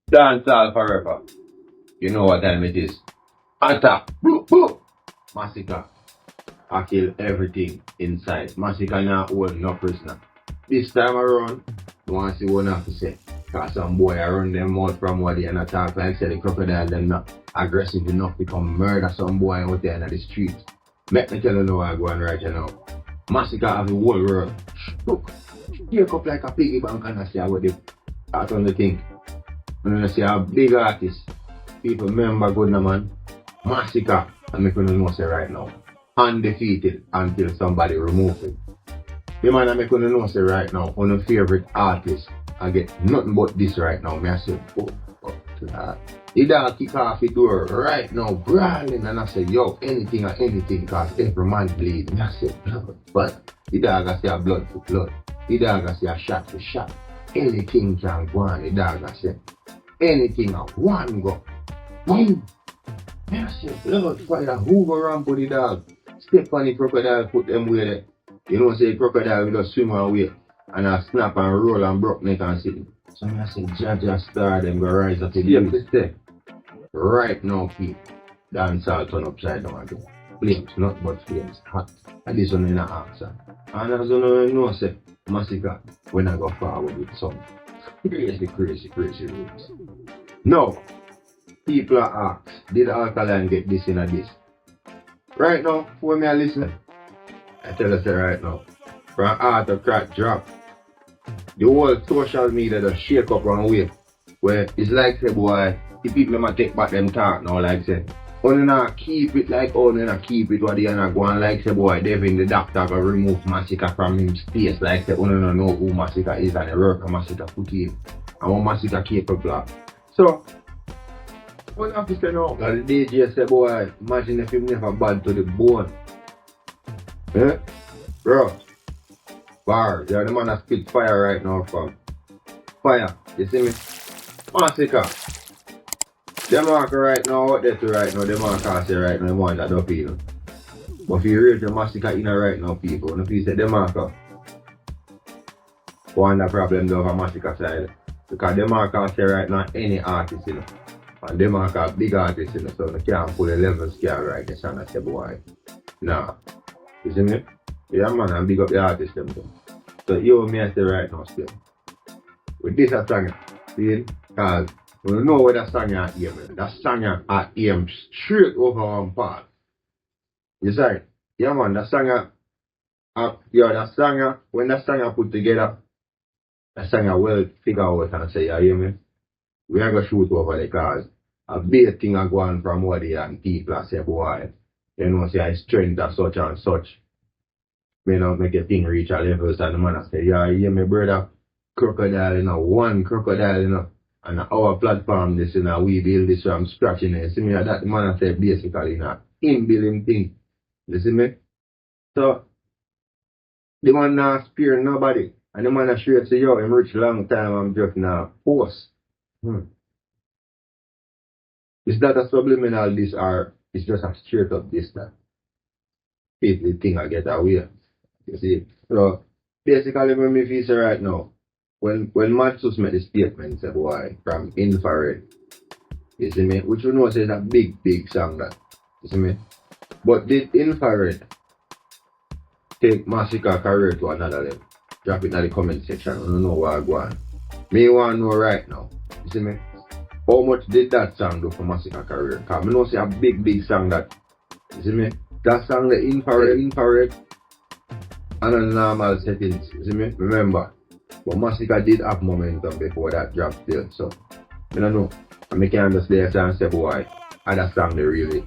Dancehall forever. You know what time it is. Attack. Boop, boop. Masicka. I kill everything inside. Masicka not hold no prisoner. This time around, you want to see what I have to say. Cause some boy I run them out from what they and attack like say the crocodile them not aggressive enough to come murder some boy out there in the streets. Let me tell you now I'm going right now. Masicka have the whole world. Look, shake up like a piggy bank and I see what they start on the thing. And I see a big artist. People remember good now man. Masicka, and me couldn't know say right now. Undefeated until somebody remove it. The man I me couldn't know say right now, one of favorite artists. I get nothing but this right now. Me I say, the dog kick off the door right now, brawling, and I say, yo, anything or anything, cause every man bleed. Me I say, blood. But the dog I say a blood for blood. The dog I say a shot for shot. Anything can go on, the dog I say. Anything at one go. Boom! Me I say, blood, fire, hoover around for the dog. Step on the crocodile, put them way there. You know, say crocodile will just swim away. And I snap and roll and broke neck and sit. So I say, Jaja star them go rise up to the step. Right now, people, dancehall turn upside down again. Flames, not but flames, hot. And this one in the answer. And as you know, say, Masicka, when I go forward with some crazy rules. Now, people are asked, did Alkaline get this in a this? Right now, for me I listen, I tell you say right now, from Autocrat drop, the whole social media just shake up one way. Where it's like say boy, the people might take back them talk now like say, only not keep it like only not keep it what they are not going like say boy, Devin the doctor go remove Masicka from him space like say only not know who Masicka is and the work of Masicka put in and what Masicka capable of. So what have to say now? And the DJ say boy, imagine if you never bad to the bone. Eh? Bro. Bar, yeah, the man that spit fire right now from fire, you see me? Masicka. JAMAICA right now, what they do right now, the man can't say right now, the man that don't feel. But if you rate the Masicka in right now, people, and if you say JAMAICA, one the problem though for Masicka side. Because JAMAICA say right now, any artist, you know. And JAMAICA big artist, you know, so they can't pull the levels scale right this and I say, boy, nah. You see me? Yeah man, and big up the artist them too. So you me I say right now still. With this a song, see? Cause we don't know where that song are aiming. That song are aimed straight over one part. You see? Yeah man, that song that song when that song put together, that song well figure out and say, you hear me? We are gonna shoot over the cause a big thing are going from what they and people I say boy, you know say I strength of such and such. May not make a thing reach a level and the man I say, yeah, you hear me brother, crocodile, you know, one crocodile, you know, and our platform this, you know, we build this from scratch, you know, see me that the man I say basically, you know, him building thing, you see me? So, the man not spare nobody, and the man I straight say, yo, I'm rich long time, I'm just now force. Is that a subliminal this or it's just a straight up this that? People think I get away. You see? So basically when me feel say right now, when Matsus made the statement say boy from Infrared, you see me, which you know say that big song that. You see me? But did Infrared take Masicka career to another level? Drop it in the comment section. I don't know what I go on. Me want to know right now. You see me? How much did that song do for Masicka career? Because I know say a big song that, you see me? That song the infrared and a normal settings, you see me? Remember, but Masicka did have momentum before that drop still, so I don't know. And I can just lay and say boy, other song they really,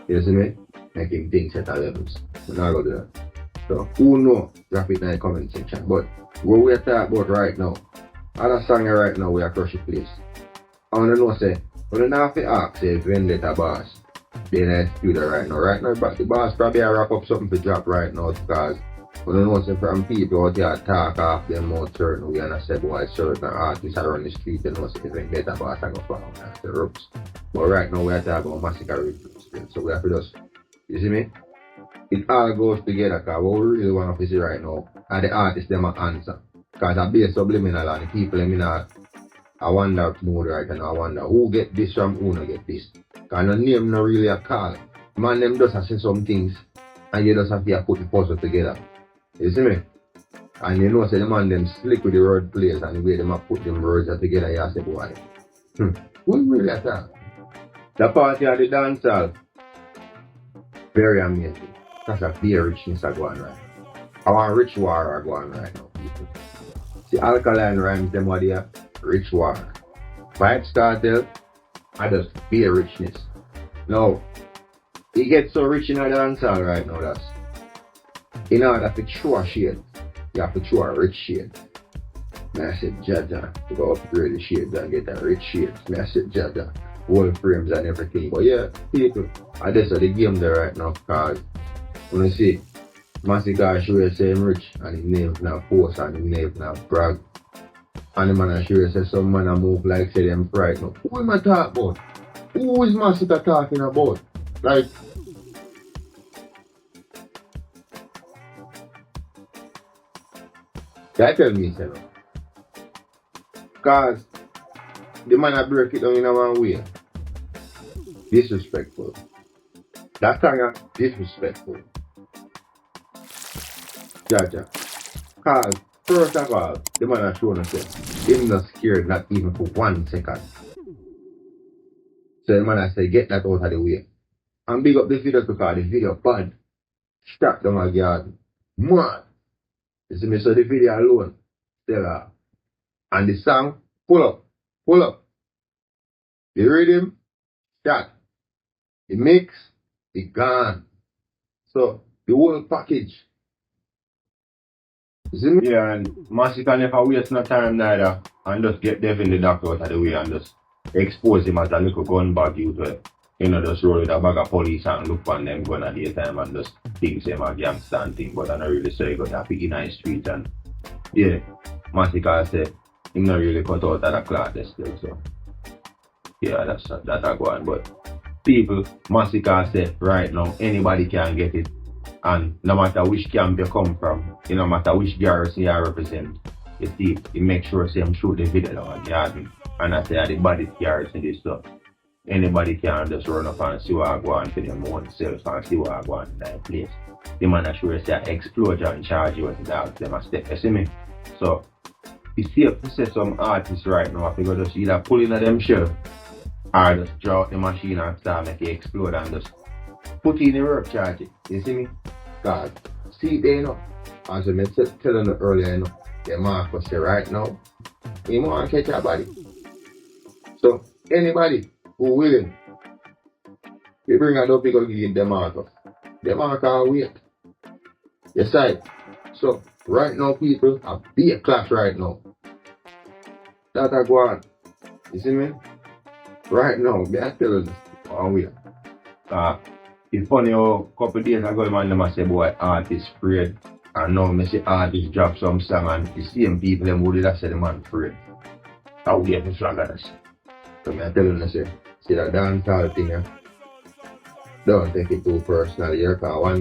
you see me? Making things at a levels. I'm not gonna do that. So who know? Drop it in the comment section. But what we are talking about right now, other song right now we are crushing place. I wanna know say, we don't have to ask say Vendetta boss. Then I do that right now. Right now, but the boss probably wrap up something to drop right now because we don't know say from people out there talk off them more certain way and I said boy certain artists around the street and know say Vendetta boss I go follow the ropes. But right now we are talking about Masicka reviews. So we have to just, you see me? It all goes together because what we really want to see right now are the artists them answer. Because I be subliminal and the people them in I wonder more right and I wonder who get this from who no get this. Cause no name no really a call. Man them just say some things and you just have to put the puzzle together. You see me? And you know say the man them slick with the word plays and the way them put them words together, you say boy. Who really at that? The party at the dancehall, very amazing. That's a beer richness are going right. I want rich water are going right now, people. See alkaline rhymes them what they are? Rich water. Vybz Kartel, I just beer richness. Now, he gets so rich in the dancehall right now that's in order to show a shade, you have to show a rich shade. I said, Jaja, to go upgrade the shades and get a rich shades. I said, Jaja, wall frames and everything. But yeah, people, I just the game there right now because when you see Masicka sure say him rich and his name's not post and his name's not brag. And the man sure say some man a move like say them fright now. Who am I talking about? Who is Masicka talking about? Like, that tell me so. Cause the man a break it down in a one way. Disrespectful. That kind of disrespectful. Jaja. Cause first of all, the man a shown us him not scared not even for 1 second. So the man a say get that out of the way. And big up the video because the video bad. Strap down a garden. Man. You see me, so the video alone. Stellar. And the song, pull up. The rhythm, that. The mix, the gone. So, the whole package. You see me? Yeah, and Masicka never waste no time neither. And just get Devin the doctor out of the way and just expose him as a little gun bag you to, just roll with a bag of police and look on them gun at the time and just think him a gangster and thing. But I don't really say he got a pig in the street and yeah, Masicka said him not really cut out of the cloth still, so yeah, that's a go on. But people, Masicka said right now anybody can get it, and no matter which camp you come from, no matter which garrison you represent, you see, he make sure say him shoot the video down garden, and I say the body garrison this stuff. Anybody can just run up and see what I go on for them own self and see what I go on in that place. The man is sure say explosion charge you with the dogs them a step, you see me? So it's safe to say some artists right now if you go just either pull in them shell or just draw out the machine and start make it explode and just put in the work charge it. You see me? God, see there as I said telling you earlier, the Marcus say right now, he want to catch a body. So anybody who willing, we bring a dopey go give the Marcus. The Marcus wait. Yes, side. So right now people a big clash right now. That I go on. You see me? Right now, they are telling us on wait. It's funny how a couple days ago man them say boy artist afraid. And now I see artists drop some song and the same people them who did I say the man afraid. How we have to flag at us. So I'm telling you say that dancehall thing, don't take it too personal here, because one